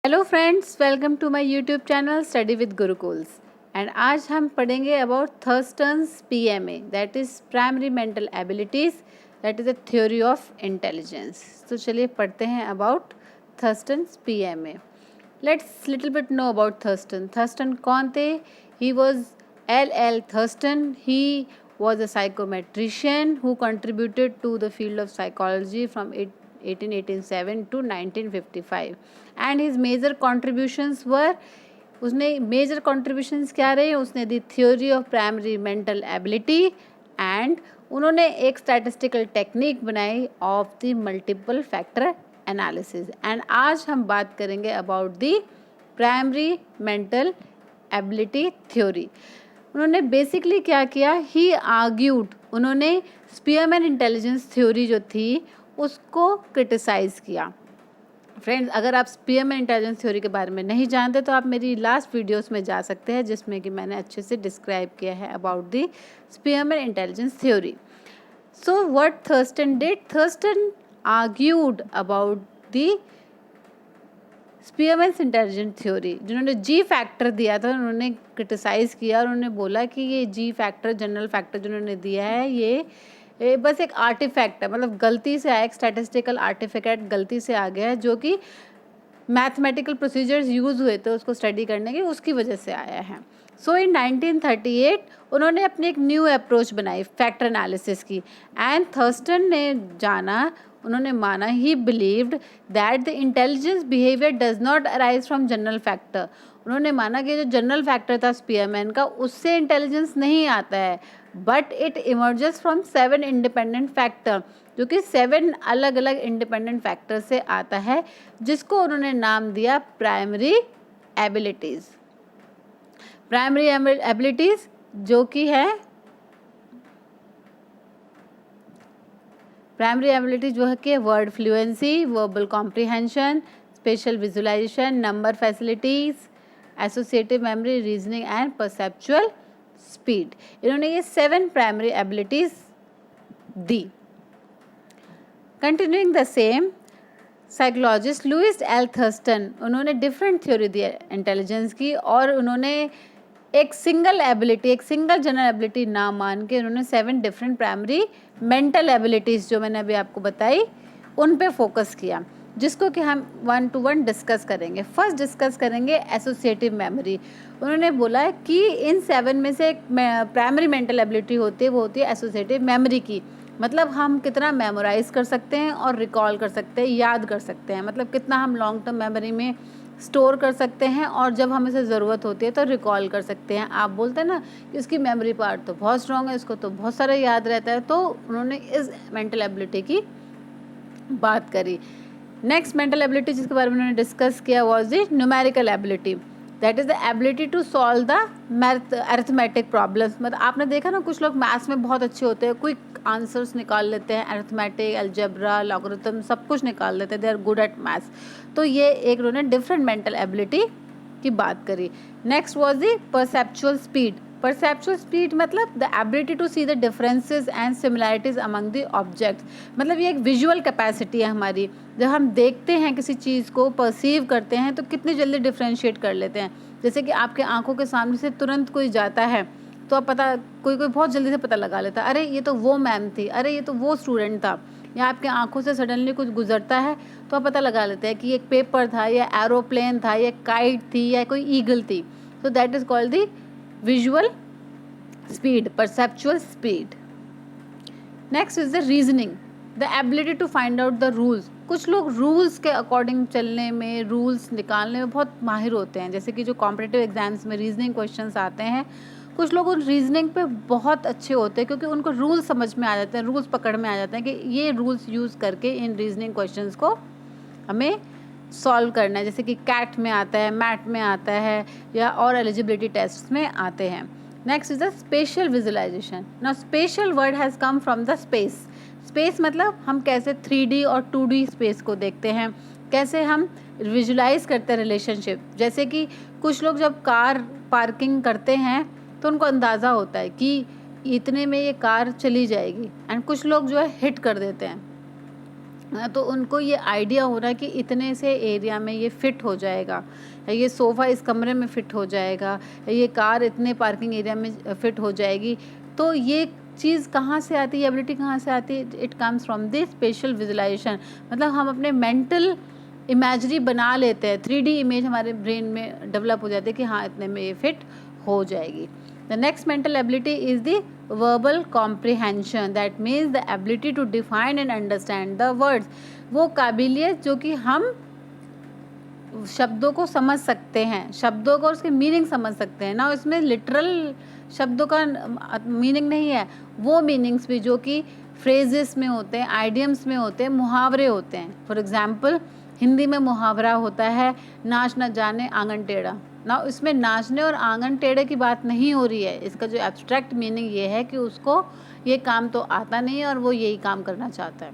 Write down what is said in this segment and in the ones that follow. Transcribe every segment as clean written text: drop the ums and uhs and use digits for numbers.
Hello friends, welcome to my YouTube channel study with Gurukuls. And आज हम पढ़ेंगे about Thurston's PMA, that is primary mental abilities, that is a theory of intelligence. तो चलिए पढ़ते हैं about Thurston's PMA. Let's little bit know about Thurston. Thurston कौन थे? He was L. Thurston. He was a psychometrician who contributed to the field of psychology from 1887 to 1955. And his major contributions were, उसने major contributions क्या रहे? उसने दी theory of primary mental ability and उन्होंने एक statistical technique बनाई of the multiple factor analysis. And आज हम बात करेंगे about the primary mental ability theory. उन्होंने बेसिकली क्या किया? ही आर्ग्यूड, उन्होंने स्पीयरमैन इंटेलिजेंस थ्योरी जो थी उसको क्रिटिसाइज़ किया। फ्रेंड्स, अगर आप स्पीयरमैन इंटेलिजेंस थ्योरी के बारे में नहीं जानते तो आप मेरी लास्ट वीडियोस में जा सकते हैं, जिसमें कि मैंने अच्छे से डिस्क्राइब किया है about the Spearman intelligence theory. So what Thurston did? Thurston argued about the स्पीयरमैन्स intelligent theory. जिन्होंने जी फैक्टर दिया था उन्होंने क्रिटिसाइज़ किया और उन्होंने बोला कि ये जी फैक्टर, जनरल फैक्टर जिन्होंने दिया है, ये बस एक आर्टिफैक्ट है, मतलब गलती से आया, एक स्टैटिस्टिकल आर्टिफैक्ट गलती से आ गया है, जो कि मैथमेटिकल प्रोसीजर्स यूज़ हुए थे उसको स्टडी करने के, उसकी वजह से आया है। सो इन 1938 उन्होंने अपनी एक न्यू अप्रोच बनाई फैक्टर एनालिसिस की। एंड थर्स्टन ने उन्होंने माना, ही believed that the intelligence behaviour does not arise from general factor. उन्होंने माना कि जो जनरल फैक्टर था स्पीयरमैन का, उससे इंटेलिजेंस नहीं आता है, but it emerges from 7 independent factor, जो कि 7 अलग अलग इंडिपेंडेंट फैक्टर से आता है, जिसको उन्होंने नाम दिया प्राइमरी एबिलिटीज़। प्राइमरी एबिलिटीज़ जो कि है प्राइमरी एबिलिटी जो है कि word fluency, verbal comprehension, spatial visualisation, number facilities, associative memory, reasoning and perceptual speed. इन्होंने ये 7 प्राइमरी एबिलिटीज़ दी। Continuing the same, psychologist Louis L Thurstone, उन्होंने डिफरेंट थ्योरी दी इंटेलिजेंस की, और उन्होंने एक सिंगल जनरल एबिलिटी ना मान के उन्होंने 7 डिफरेंट प्राइमरी मेंटल एबिलिटीज़ जो मैंने अभी आपको बताई उन पे फोकस किया, जिसको कि हम 1 to 1 डिस्कस करेंगे। फर्स्ट डिस्कस करेंगे एसोसिएटिव मेमोरी। उन्होंने बोला कि इन 7 में से एक प्राइमरी मेंटल एबिलिटी होती है, वो होती है एसोसिएटिव मेमोरी की। मतलब हम कितना मेमोराइज़ कर सकते हैं और रिकॉल कर सकते हैं, याद कर सकते हैं, मतलब कितना हम लॉन्ग टर्म मेमोरी में स्टोर कर सकते हैं और जब हमें से ज़रूरत होती है तो रिकॉल कर सकते हैं। आप बोलते हैं ना कि इसकी मेमोरी पार्ट तो बहुत स्ट्रॉन्ग है, इसको तो बहुत सारा याद रहता है, तो उन्होंने इस मेंटल एबिलिटी की बात करी। नेक्स्ट मेंटल एबिलिटी जिसके बारे में उन्होंने डिस्कस किया was the numerical ability, that is the ability to solve the arithmetic problems. मतलब आपने देखा ना, कुछ लोग मैथ्स में बहुत अच्छे होते हैं, क्विक आंसर्स निकाल लेते हैं, अरिथमेटिक, अलजेब्रा, लॉगरिथम सब कुछ निकाल लेते हैं, they are good at maths. तो ये एक उन्होंने डिफरेंट मेंटल एबिलिटी की बात करी। Next was the perceptual speed. Perceptual speed मतलब the ability to see the differences and similarities among the objects. मतलब ये एक विजुअल कैपेसिटी है हमारी, जब हम देखते हैं किसी चीज़ को, परसीव करते हैं, तो कितनी जल्दी डिफ्रेंशिएट कर लेते हैं। जैसे कि आपके आंखों के सामने से तुरंत कोई जाता है तो आप कोई बहुत जल्दी से पता लगा लेता है, अरे ये तो वो मैम थी, अरे ये तो वो स्टूडेंट था। या आपके आंखों से सडनली कुछ गुजरता है तो आप पता लगा लेते हैं कि एक पेपर था, या एरोप्लेन था, या काइट थी, या कोई ईगल थी। तो that is called the visual speed, perceptual speed. Next is the reasoning, the ability to find out the rules. कुछ लोग रूल्स के अकॉर्डिंग चलने में, रूल्स निकालने में बहुत माहिर होते हैं। जैसे कि जो कॉम्पिटिटिव एग्जाम्स में रीजनिंग क्वेश्चंस आते हैं, कुछ लोग उन रीजनिंग पे बहुत अच्छे होते हैं क्योंकि उनको रूल्स समझ में आ जाते हैं, रूल्स पकड़ में आ जाते हैं कि ये रूल्स यूज़ करके इन रीजनिंग क्वेश्चंस को हमें सॉल्व करना है। जैसे कि कैट में आता है, मैट में आता है, या और एलिजिबिलिटी टेस्ट में आते हैं। Next is the spatial visualisation. Now spatial word has come from the space. Space मतलब हम कैसे 3D और 2D स्पेस को देखते हैं, कैसे हम विजुलाइज करते हैं रिलेशनशिप। जैसे कि कुछ लोग जब कार पार्किंग करते हैं तो उनको अंदाज़ा होता है कि इतने में ये कार चली जाएगी, एंड कुछ लोग जो है हिट कर देते हैं। तो उनको ये आइडिया हो रहा है कि इतने से एरिया में ये फिट हो जाएगा, ये सोफ़ा इस कमरे में फिट हो जाएगा, ये कार इतने पार्किंग एरिया में फिट हो जाएगी। तो ये चीज़ कहाँ से आती है, एबिलिटी कहाँ से आती है? It comes from this spatial visualisation. मतलब हम अपने मेंटल इमेजरी बना लेते हैं, 3D इमेज हमारे ब्रेन में डेवलप हो जाती है कि हाँ इतने में ये फिट हो जाएगी। The next mental ability is the verbal comprehension, that means the ability to define and understand the words। वो काबिलियत जो कि हम शब्दों को समझ सकते हैं, शब्दों को उसके मीनिंग समझ सकते हैं ना, इसमें लिटरल शब्दों का मीनिंग नहीं है, वो मीनिंग्स भी जो कि फ्रेजेस में होते हैं, आइडियम्स में होते हैं, मुहावरे होते हैं। फॉर एग्जाम्पल हिंदी में मुहावरा होता है नाच न जाने आंगन टेढ़ा ना, इसमें नाचने और आंगन टेढ़े की बात नहीं हो रही है। इसका जो एब्स्ट्रैक्ट मीनिंग ये है कि उसको ये काम तो आता नहीं है और वो यही काम करना चाहता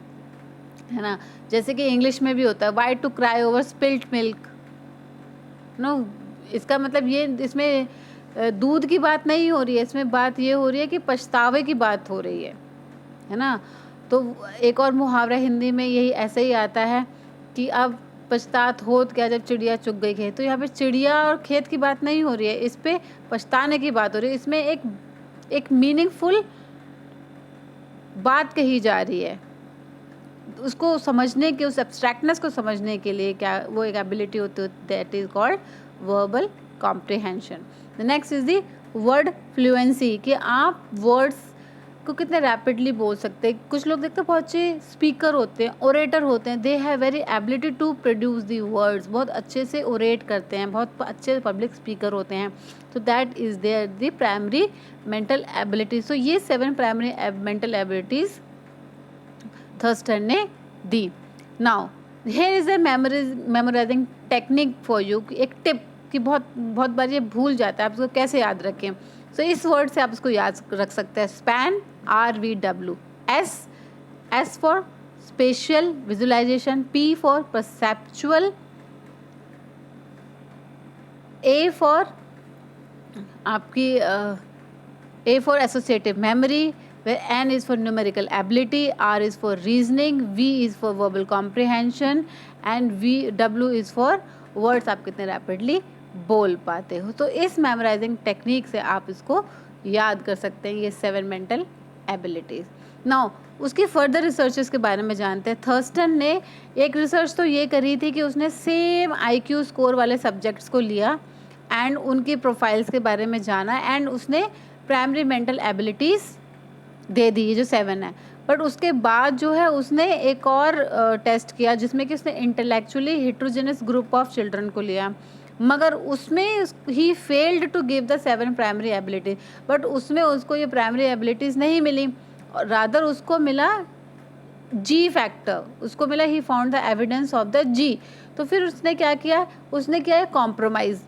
है ना। जैसे कि इंग्लिश में भी होता है why to cry over spilt milk no, इसका मतलब ये इसमें दूध की बात नहीं हो रही है, इसमें बात ये हो रही है कि पछतावे की बात हो रही है ना। तो एक और मुहावरा हिंदी में यही ऐसे ही आता है कि अब पछतात होत क्या जब चिड़िया चुग गई खेत। तो यहाँ पे चिड़िया और खेत की बात नहीं हो रही है, इस पे पछताने की बात हो रही है। इसमें एक मीनिंगफुल बात कही जा रही है, उसको समझने के, उस एब्स्ट्रैक्टनेस को समझने के लिए क्या वो एक एबिलिटी होती है, that is called verbal comprehension. The next is the word fluency, कि आप वर्ड्स को कितने रैपिडली बोल सकते हैं। कुछ लोग देखते हैं बहुत अच्छे स्पीकर होते हैं, ओरेटर होते हैं, they have very ability to produce the words, बहुत अच्छे से ओरेट करते हैं, बहुत अच्छे पब्लिक स्पीकर होते हैं। तो that is there the primary mental ability. So ये 7 प्राइमरी मेंटल एबिलिटीज़ थर्स्टन ने दी। Now here is a memorising technique for you, एक टिप कि बहुत बार ये भूल जाता है, आप इसको कैसे याद रखें। सो इस वर्ड से आप इसको याद रख सकते हैं, span, RVW, S for spatial visualisation, P for perceptual, A for आपकी A for associative memory, where N is for numerical ability, R is for reasoning, V is for verbal comprehension and W is for words आप कितने rapidly बोल पाते हो। तो इस memorising technique से आप इसको याद कर सकते हैं, ये 7 मेंटल एबिलिटीज़। नाउ उसकी फर्दर रिसर्चेस के बारे में जानते हैं। थर्स्टन ने एक रिसर्च तो ये करी थी कि उसने सेम IQ स्कोर वाले सब्जेक्ट्स को लिया एंड उनकी प्रोफाइल्स के बारे में जाना एंड उसने प्राइमरी मेंटल एबिलिटीज़ दे दी, ये जो 7 है। बट उसके बाद जो है उसने एक और टेस्ट किया जिसमें कि उसने intellectually heterogeneous group of children को लिया, मगर उसमें ही failed to give the 7 primary ability. But उसमें उसको ये प्राइमरी एबिलिटीज़ नहीं मिली, रादर उसको मिला G फैक्टर, उसको मिला he found the evidence of the G। तो फिर उसने क्या किया, उसने किया है कॉम्प्रोमाइज़,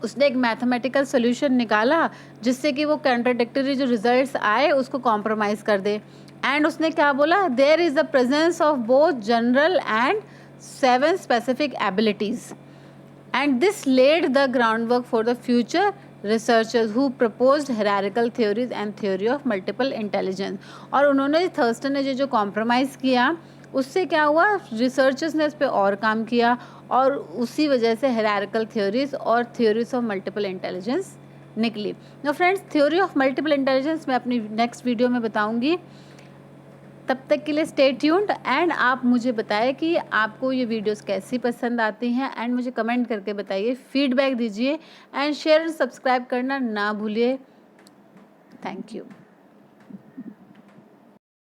उसने एक मैथमेटिकल सोल्यूशन निकाला जिससे कि वो कंट्राडिक्टरी जो रिजल्ट्स आए उसको कॉम्प्रोमाइज़ कर दे। एंड उसने क्या बोला, there is the presence of both general and 7 specific abilities and this laid the groundwork for the future researchers who proposed hierarchical theories and theory of multiple intelligence। और उन्होंने Thurston ने जो compromise किया उससे क्या हुआ, रिसर्चर्स ने इस पर और काम किया और उसी वजह से हायरार्किकल थ्योरीज और थ्योरीज ऑफ मल्टीपल इंटेलिजेंस निकली। तो friends, theory of multiple intelligence मैं अपनी नेक्स्ट वीडियो में बताऊंगी। तब तक के लिए स्टे ट्यून्ड एंड आप मुझे बताएं कि आपको ये वीडियोस कैसी पसंद आती हैं एंड मुझे कमेंट करके बताइए, फीडबैक दीजिए एंड शेयर सब्सक्राइब करना ना भूलिए। Thank you.